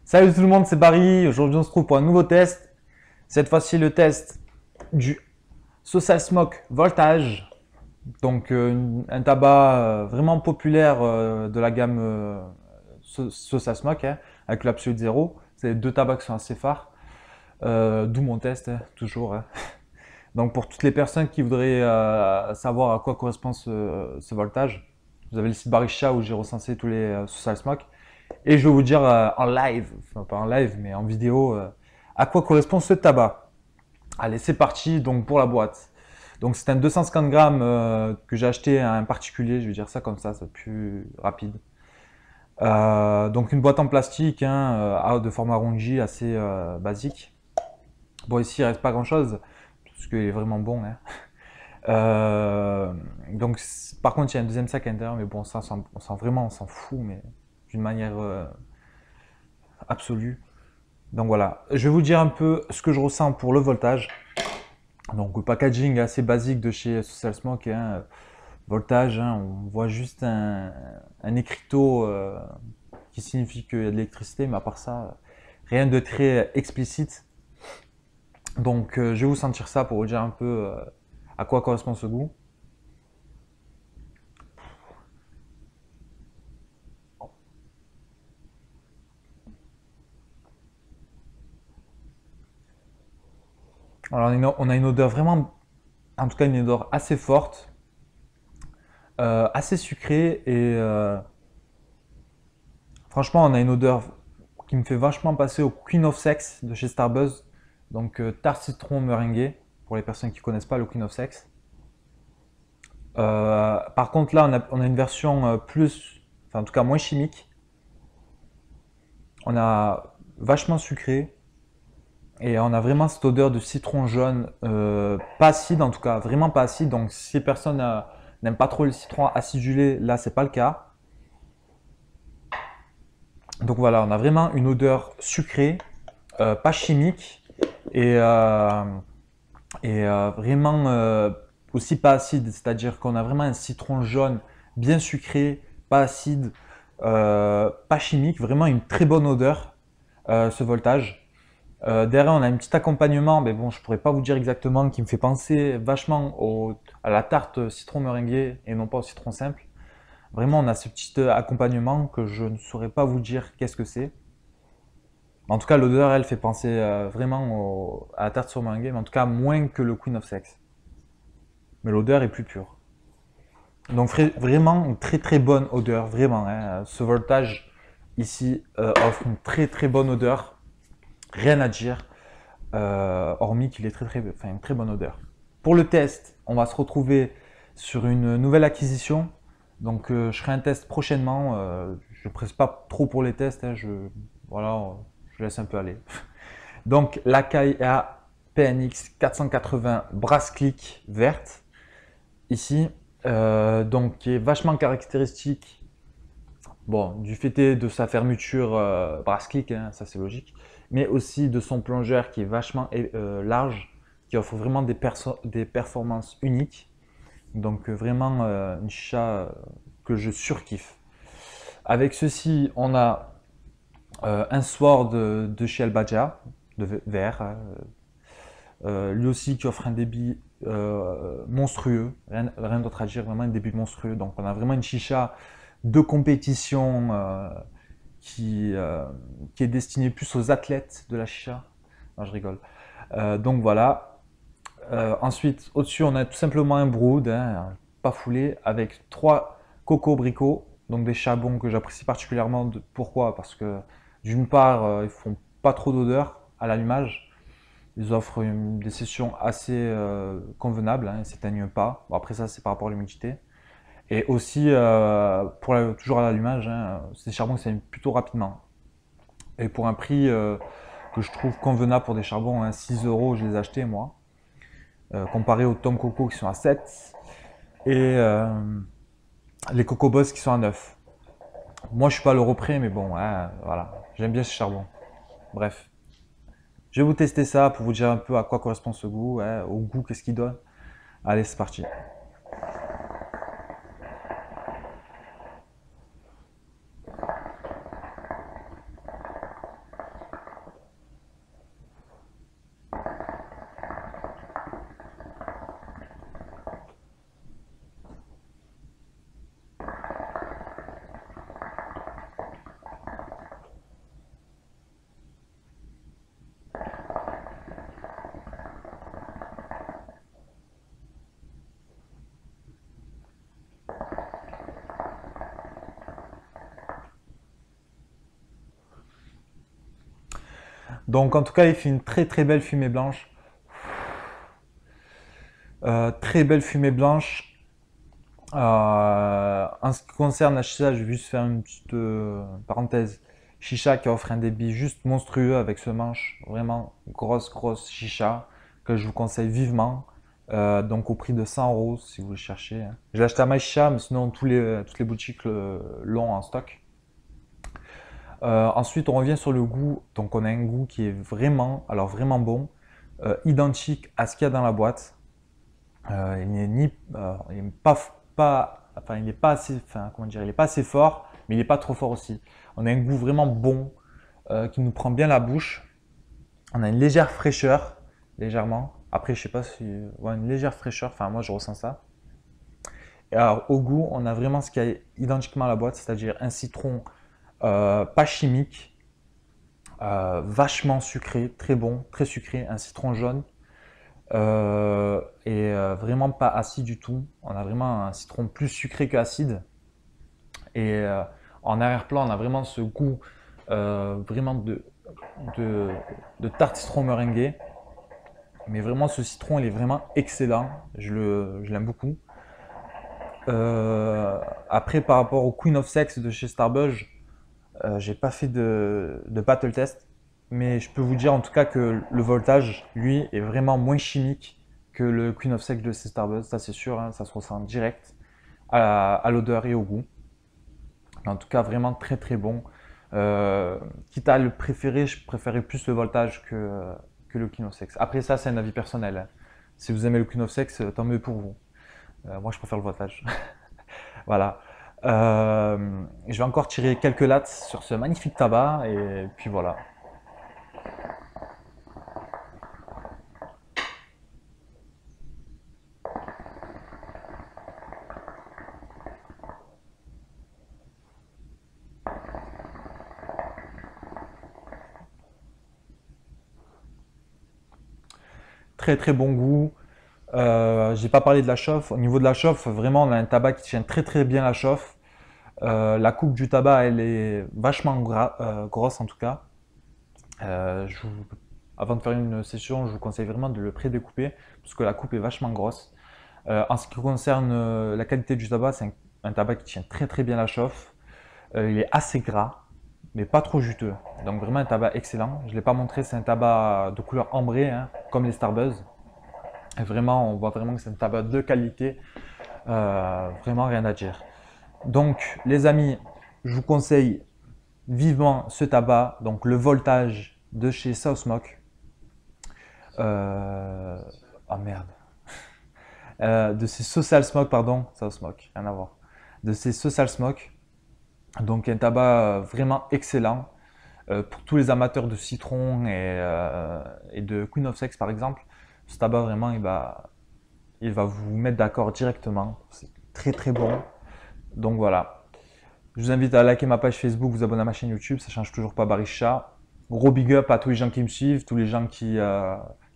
Salut tout le monde, c'est Barry. Aujourd'hui, on se trouve pour un nouveau test. Cette fois-ci, le test du Social Smoke Voltage. Donc, un tabac vraiment populaire de la gamme Social Smoke, hein, avec l'Absolute Zero. C'est deux tabacs qui sont assez phares. D'où mon test, hein, toujours. Hein. Donc, pour toutes les personnes qui voudraient savoir à quoi correspond ce voltage, vous avez le site Barisha où j'ai recensé tous les Social Smoke. Et je vais vous dire en live, enfin pas en live, mais en vidéo, à quoi correspond ce tabac. Allez, c'est parti donc pour la boîte. Donc c'est un 250 grammes que j'ai acheté à un particulier, je vais dire ça comme ça, c'est plus rapide. Donc une boîte en plastique de format rongi assez basique. Bon ici il reste pas grand chose, parce qu'il est vraiment bon. Hein. Donc par contre il y a un deuxième sac à l'intérieur, mais bon ça on s'en fout, mais d'une manière absolue. Donc voilà, je vais vous dire un peu ce que je ressens pour le voltage. Donc le packaging assez basique de chez Social Smoke, hein, voltage, hein, on voit juste un écriteau qui signifie qu'il y a de l'électricité, mais à part ça, rien de très explicite. Donc je vais vous sentir ça pour vous dire un peu à quoi correspond ce goût. Alors on a une odeur vraiment, en tout cas une odeur assez forte, assez sucrée et franchement on a une odeur qui me fait vachement passer au Queen of Sex de chez Starbuzz. Donc tarte citron meringuée pour les personnes qui ne connaissent pas le Queen of Sex. Par contre là on a une version plus, enfin en tout cas moins chimique. On a vachement sucré et on a vraiment cette odeur de citron jaune, pas acide en tout cas, vraiment pas acide. Donc si personne n'aime pas trop le citron acidulé, là c'est pas le cas. Donc voilà, on a vraiment une odeur sucrée, pas chimique et vraiment aussi pas acide, c'est-à-dire qu'on a vraiment un citron jaune bien sucré, pas acide, pas chimique, vraiment une très bonne odeur, ce voltage. Derrière, on a un petit accompagnement, mais bon, je pourrais pas vous dire exactement, qui me fait penser vachement à la tarte citron meringuée et non pas au citron simple. Vraiment, on a ce petit accompagnement que je ne saurais pas vous dire qu'est-ce que c'est. En tout cas, l'odeur, elle fait penser vraiment à la tarte sur meringuée, mais en tout cas moins que le Queen of Sex. Mais l'odeur est plus pure. Donc vraiment une très très bonne odeur, vraiment. Hein. Ce voltage ici offre une très très bonne odeur, rien à dire, hormis qu'il est enfin une très bonne odeur. Pour le test, on va se retrouver sur une nouvelle acquisition. Donc je ferai un test prochainement. Je ne presse pas trop pour les tests, hein, voilà, je laisse un peu aller. Donc la Kaya PNX 480 brass click verte ici, donc qui est vachement caractéristique. Bon, du fait de sa fermeture brass click, hein, ça c'est logique, mais aussi de son plongeur qui est vachement large, qui offre vraiment des performances uniques. Donc vraiment une chicha que je surkiffe. Avec ceci, on a un Sword de chez Albaja, de verre, lui aussi qui offre un débit monstrueux, rien d'autre à dire, vraiment un débit monstrueux. Donc on a vraiment une chicha de compétition qui est destinée plus aux athlètes de la chicha. Non, je rigole. Donc voilà. Ensuite, au-dessus, on a tout simplement un brood, hein, pas foulé, avec 3 coco abricots, donc des charbons que j'apprécie particulièrement. Pourquoi? Parce que d'une part, ils font pas trop d'odeur à l'allumage. Ils offrent des sessions assez convenables, hein, ils ne s'éteignent pas. Bon, après ça, c'est par rapport à l'humidité. Et aussi, toujours à l'allumage, hein, ces charbons s'allument plutôt rapidement. Et pour un prix que je trouve convenable pour des charbons, hein, 6 euros, je les ai achetés moi, comparé aux Tom Coco qui sont à 7 et les Coco Boss qui sont à 9. Moi, je suis pas à l'euro près, mais bon, hein, voilà, j'aime bien ce charbon. Bref, je vais vous tester ça pour vous dire un peu à quoi correspond ce goût, hein, au goût, qu'est-ce qu'il donne. Allez, c'est parti. Donc en tout cas, il fait une très très belle fumée blanche. Très belle fumée blanche. En ce qui concerne la chicha, je vais juste faire une petite parenthèse. Chicha qui offre un débit juste monstrueux avec ce manche. Vraiment grosse chicha que je vous conseille vivement. Donc au prix de 100 euros si vous le cherchez, hein. J'ai acheté à MyChicha, mais sinon toutes les boutiques l'ont en stock. Ensuite, on revient sur le goût. Donc on a un goût qui est vraiment, alors vraiment bon, identique à ce qu'il y a dans la boîte. Il n'est ni, il est enfin, il n'est pas assez, enfin, comment dire, il est pas assez fort, mais il n'est pas trop fort aussi. On a un goût vraiment bon qui nous prend bien la bouche. On a une légère fraîcheur, légèrement. Après, je sais pas si, ouais, une légère fraîcheur. Enfin, moi, je ressens ça. Et alors, au goût, on a vraiment ce qu'il y a identiquement à la boîte, c'est-à-dire un citron pas chimique, vachement sucré, très bon, très sucré, un citron jaune. Vraiment pas acide du tout. On a vraiment un citron plus sucré qu'acide. Et en arrière-plan, on a vraiment ce goût vraiment de, de tarte citron meringuée. Mais vraiment, ce citron, il est vraiment excellent. Je l'aime beaucoup. Après, par rapport au Queen of Sex de chez Starbuzz, j'ai pas fait de battle test. Mais je peux vous dire en tout cas que le voltage, lui, est vraiment moins chimique que le Queen of Sex de chez Starbuzz. Ça, c'est sûr, hein, ça se ressent direct à l'odeur et au goût. En tout cas, vraiment très très bon. Quitte à le préférer, je préférais plus le voltage que le Queen of Sex. Après ça, c'est un avis personnel, hein. Si vous aimez le Queen of Sex, tant mieux pour vous. Moi, je préfère le voltage. Voilà. Je vais encore tirer quelques lattes sur ce magnifique tabac et puis voilà. Très très bon goût. J'ai pas parlé de la chauffe. Au niveau de la chauffe, vraiment, on a un tabac qui tient très très bien la chauffe. La coupe du tabac, elle est vachement grosse en tout cas. Avant de faire une session, je vous conseille vraiment de le pré-découper parce que la coupe est vachement grosse. En ce qui concerne la qualité du tabac, c'est un tabac qui tient très très bien la chauffe. Il est assez gras, mais pas trop juteux. Donc vraiment un tabac excellent. Je ne l'ai pas montré, c'est un tabac de couleur ambrée, hein, comme les Starbuzz. Et vraiment, on voit vraiment que c'est un tabac de qualité. Vraiment rien à dire. Donc les amis, je vous conseille vivement ce tabac, donc le voltage de chez South Smoke. Oh merde. De ces Social Smoke, pardon, South Smoke, rien à voir. De ces Social Smoke. Donc un tabac vraiment excellent pour tous les amateurs de citron et de Queen of Sex par exemple. Ce tabac vraiment il va vous mettre d'accord directement. C'est très très bon. Donc voilà. Je vous invite à liker ma page Facebook, vous abonner à ma chaîne YouTube, ça change toujours pas Barisha. Gros big up à tous les gens qui me suivent, tous les gens qui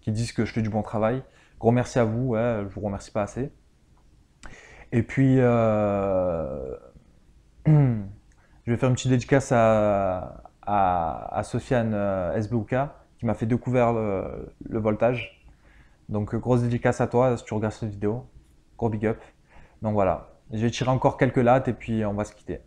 disent que je fais du bon travail. Gros merci à vous, ouais, je vous remercie pas assez. Et puis je vais faire une petite dédicace à Sofiane SBUK qui m'a fait découvrir le voltage. Donc grosse dédicace à toi si tu regardes cette vidéo. Gros big up. Donc voilà. Je vais tirer encore quelques lattes et puis on va se quitter.